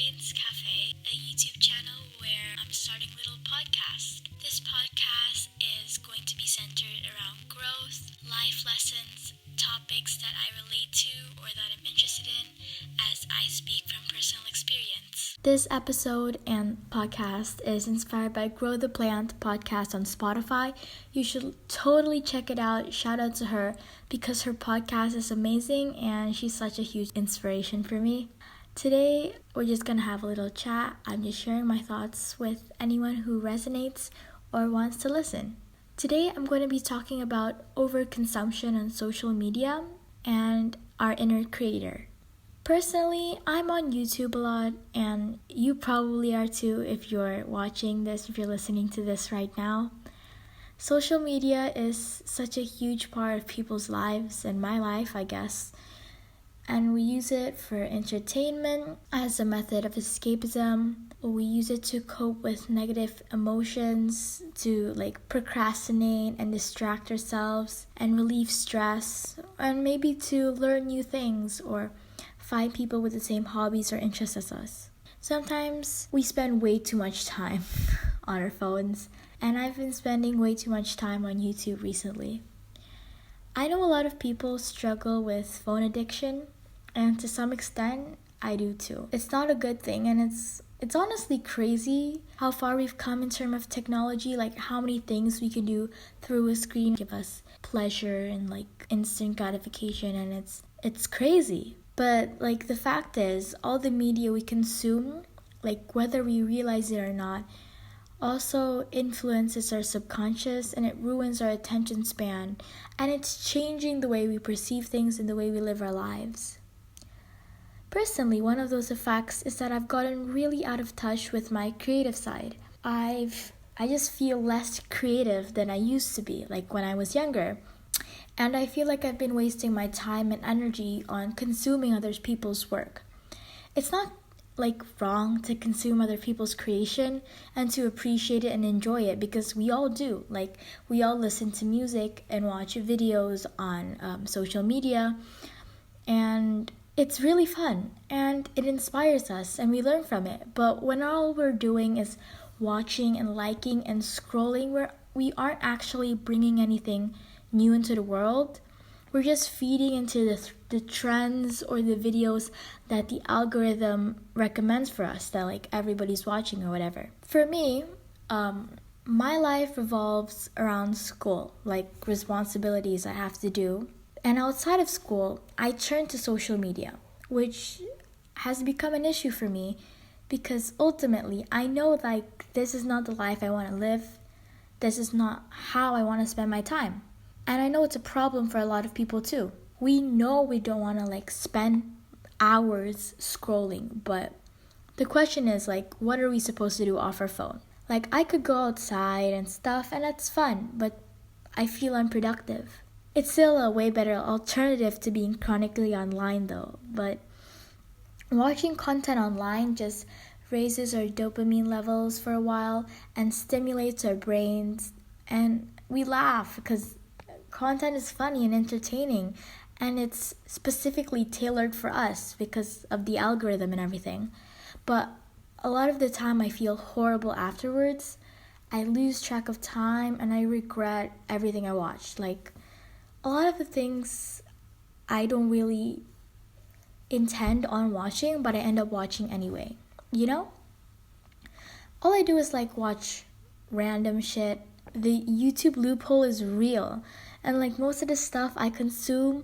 Science Cafe, a YouTube channel where I'm starting a little podcast. This podcast is going to be centered around growth, life lessons, topics that I relate to or that I'm interested in as I speak from personal experience. This episode and podcast is inspired by Grow the Plant podcast on Spotify. You should totally check it out. Shout out to her because her podcast is amazing and she's such a huge inspiration for me. Today, we're just gonna have a little chat. I'm just sharing my thoughts with anyone who resonates or wants to listen. Today, I'm going to be talking about overconsumption on social media and our inner creator. Personally, I'm on YouTube a lot, and you probably are too if you're watching this, if you're listening to this right now. Social media is such a huge part of people's lives, and my life, I guess. And we use it for entertainment, as a method of escapism. We use it to cope with negative emotions, to procrastinate and distract ourselves and relieve stress, and maybe to learn new things or find people with the same hobbies or interests as us. Sometimes we spend way too much time on our phones, and I've been spending way too much time on YouTube recently. I know a lot of people struggle with phone addiction, and to some extent, I do too. It's not a good thing, and it's honestly crazy how far we've come in terms of technology, how many things we can do through a screen give us pleasure and instant gratification, and it's crazy. But the fact is, all the media we consume, whether we realize it or not, also influences our subconscious, and it ruins our attention span, and it's changing the way we perceive things and the way we live our lives. Personally, one of those effects is that I've gotten really out of touch with my creative side. I just feel less creative than I used to be, when I was younger. And I feel like I've been wasting my time and energy on consuming other people's work. It's not wrong to consume other people's creation and to appreciate it and enjoy it, because we all do. We all listen to music and watch videos on social media, and it's really fun and it inspires us and we learn from it. But when all we're doing is watching and liking and scrolling, we aren't actually bringing anything new into the world. We're just feeding into the trends or the videos that the algorithm recommends for us, that everybody's watching or whatever. For me, my life revolves around school, responsibilities I have to do. And outside of school, I turn to social media, which has become an issue for me because ultimately I know this is not the life I want to live. This is not how I want to spend my time. And I know it's a problem for a lot of people too. We know we don't want to spend hours scrolling, but the question is what are we supposed to do off our phone? I could go outside and stuff, and that's fun, but I feel unproductive. It's still a way better alternative to being chronically online though, but watching content online just raises our dopamine levels for a while and stimulates our brains, and we laugh because content is funny and entertaining, and it's specifically tailored for us because of the algorithm and everything. But a lot of the time I feel horrible afterwards. I lose track of time and I regret everything I watched. A lot of the things I don't really intend on watching, but I end up watching anyway. All I do is watch random shit. The YouTube loophole is real, and most of the stuff I consume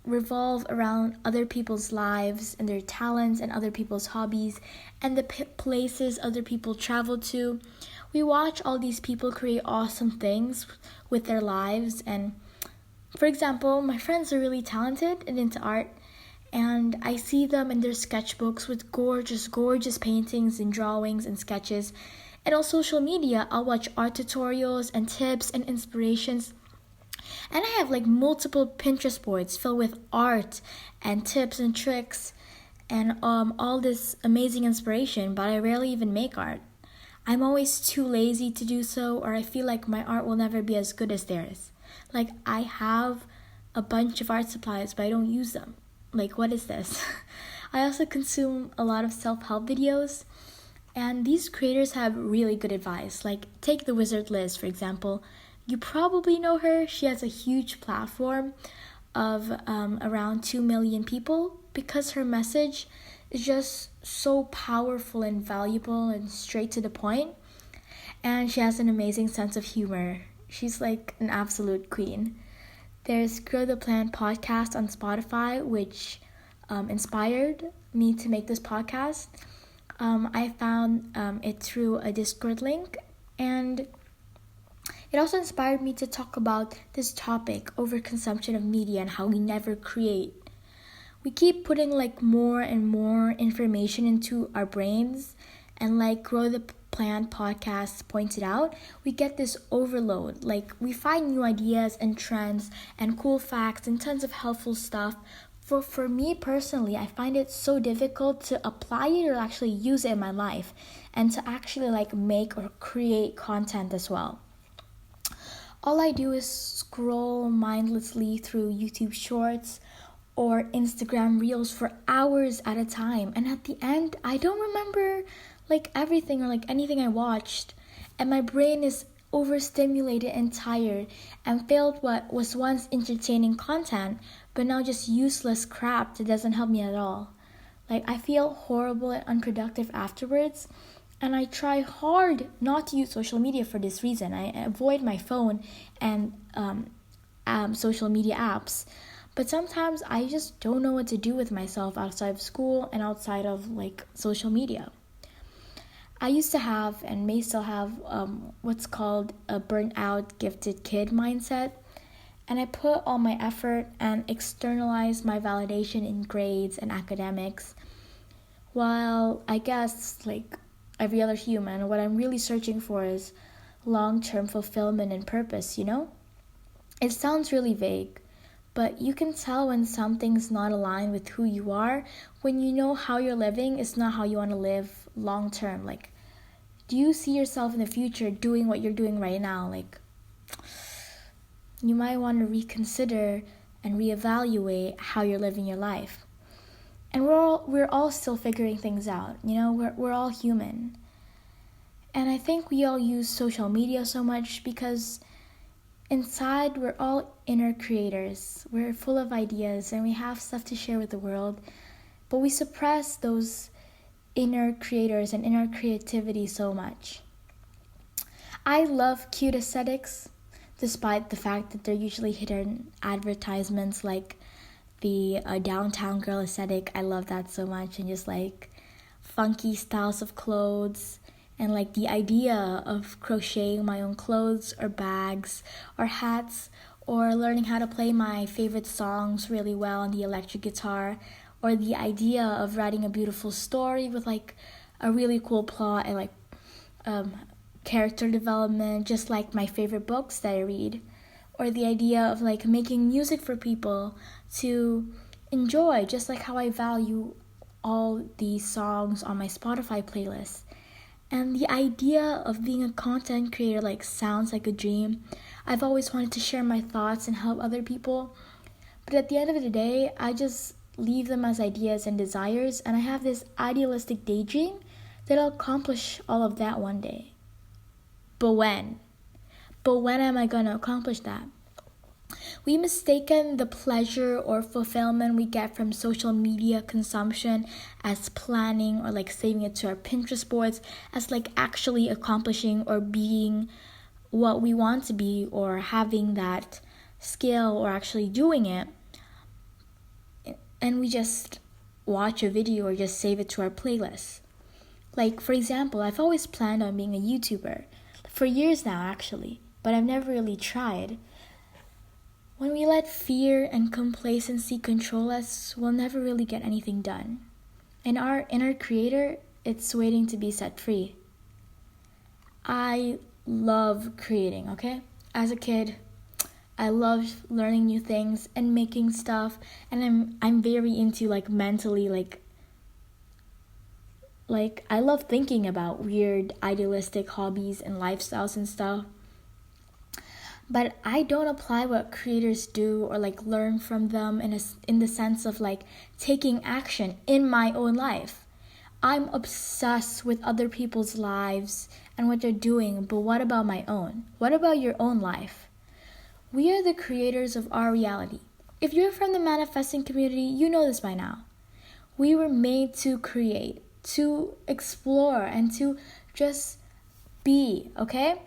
revolve around other people's lives and their talents and other people's hobbies and the places other people travel to. We watch all these people create awesome things with their lives, and for example, my friends are really talented and into art, and I see them in their sketchbooks with gorgeous paintings and drawings and sketches. And on social media, I'll watch art tutorials and tips and inspirations. And I have multiple Pinterest boards filled with art and tips and tricks and all this amazing inspiration, but I rarely even make art. I'm always too lazy to do so, or I feel like my art will never be as good as theirs. I have a bunch of art supplies, but I don't use them. What is this? I also consume a lot of self-help videos, and these creators have really good advice. Like, take the Wizard Liz, for example. You probably know her. She has a huge platform of around 2 million people because her message is just so powerful and valuable and straight to the point. And she has an amazing sense of humor. She's like an absolute queen. There's Grow the Plant podcast on Spotify, which inspired me to make this podcast. I found it through a Discord link, and it also inspired me to talk about this topic, overconsumption of media and how we never create. We keep putting like more and more information into our brains, and like Grow the Plant podcast pointed out, we get this overload. Like, we find new ideas and trends and cool facts and tons of helpful stuff. For me personally, I find it so difficult to apply it or actually use it in my life, and to actually like make or create content as well. All I do is scroll mindlessly through YouTube Shorts or Instagram Reels for hours at a time, and at the end, I don't remember like everything or like anything I watched, and my brain is overstimulated and tired and failed what was once entertaining content but now just useless crap that doesn't help me at all. Like, I feel horrible and unproductive afterwards, and I try hard not to use social media for this reason. I avoid my phone and social media apps, but sometimes I just don't know what to do with myself outside of school and outside of like social media. I used to have and may still have what's called a burnt out gifted kid mindset, and I put all my effort and externalize my validation in grades and academics, while I guess like every other human, what I'm really searching for is long-term fulfillment and purpose, you know? It sounds really vague, but you can tell when something's not aligned with who you are when you know how you're living is not how you want to live long term. Like, do you see yourself in the future doing what you're doing right now? Like, you might want to reconsider and reevaluate how you're living your life. And we're all still figuring things out, you know? We're all human. And I think we all use social media so much because inside, we're all inner creators. We're full of ideas and we have stuff to share with the world, but we suppress those inner creators and inner creativity so much. I love cute aesthetics, despite the fact that they're usually hidden advertisements like the downtown girl aesthetic. I love that so much, and just like funky styles of clothes, and like the idea of crocheting my own clothes or bags or hats, or learning how to play my favorite songs really well on the electric guitar, or the idea of writing a beautiful story with like a really cool plot and like character development, just like my favorite books that I read, or the idea of like making music for people to enjoy, just like how I value all these songs on my Spotify playlist. And the idea of being a content creator like sounds like a dream. I've always wanted to share my thoughts and help other people, but at the end of the day, I just leave them as ideas and desires, and I have this idealistic daydream that I'll accomplish all of that one day. But when? But when am I going to accomplish that? We mistaken the pleasure or fulfillment we get from social media consumption as planning or like saving it to our Pinterest boards as like actually accomplishing or being what we want to be, or having that skill or actually doing it. And we just watch a video or just save it to our playlist. Like, for example, I've always planned on being a YouTuber for years now actually, but I've never really tried. When we let fear and complacency control us, we'll never really get anything done. And our inner creator, it's waiting to be set free. I love creating, okay? As a kid, I loved learning new things and making stuff, and I'm very into like mentally like I love thinking about weird idealistic hobbies and lifestyles and stuff. But I don't apply what creators do or learn from them in the sense of taking action in my own life. I'm obsessed with other people's lives and what they're doing, but what about my own? What about your own life? We are the creators of our reality. If you're from the manifesting community, you know this by now. We were made to create, to explore, and to just be, okay?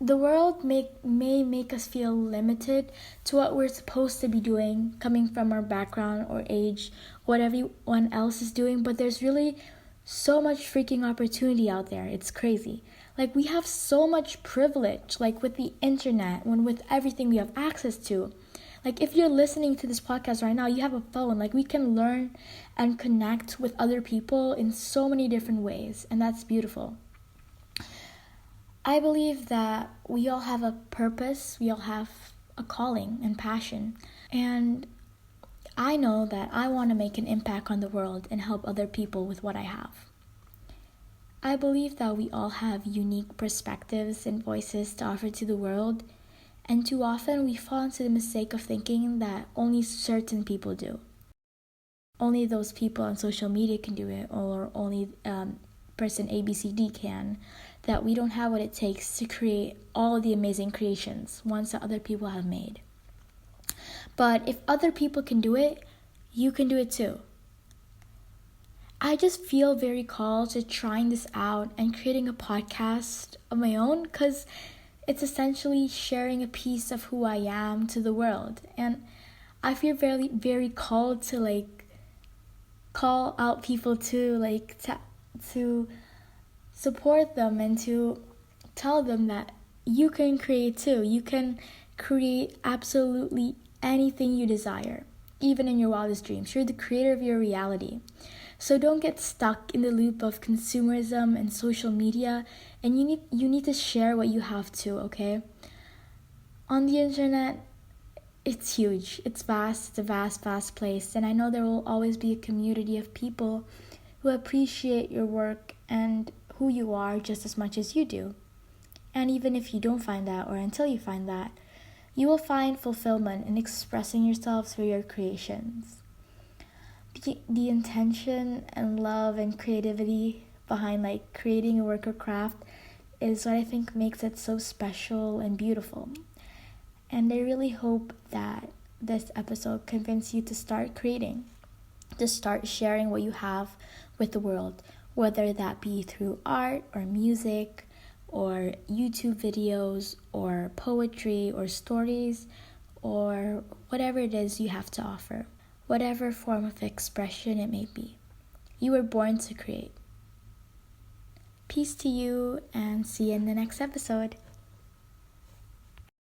The world may make us feel limited to what we're supposed to be doing, coming from our background or age, what everyone else is doing, but there's really so much freaking opportunity out there. It's crazy. We have so much privilege, with the internet, with everything we have access to. If you're listening to this podcast right now, you have a phone. We can learn and connect with other people in so many different ways, and that's beautiful. I believe that we all have a purpose, we all have a calling and passion, and I know that I want to make an impact on the world and help other people with what I have. I believe that we all have unique perspectives and voices to offer to the world, and too often we fall into the mistake of thinking that only certain people do. Only those people on social media can do it, or only person ABCD can, that we don't have what it takes to create all the amazing creations, ones that other people have made. But if other people can do it, you can do it too. I just feel very called to trying this out and creating a podcast of my own, because it's essentially sharing a piece of who I am to the world. And I feel very, very called to call out people to to support them and to tell them that you can create too. You can create absolutely anything you desire, even in your wildest dreams. You're the creator of your reality. So don't get stuck in the loop of consumerism and social media, and you need to share what you have too, okay? On the internet, it's huge, it's vast, it's a vast place, and I know there will always be a community of people who appreciate your work and who you are just as much as you do. And even if you don't find that, or until you find that, you will find fulfillment in expressing yourself through your creations. The intention and love and creativity behind creating a work or craft is what I think makes it so special and beautiful. And I really hope that this episode convinced you to start creating, to start sharing what you have with the world, whether that be through art or music or YouTube videos or poetry or stories or whatever it is you have to offer. Whatever form of expression it may be. You were born to create. Peace to you, and see you in the next episode.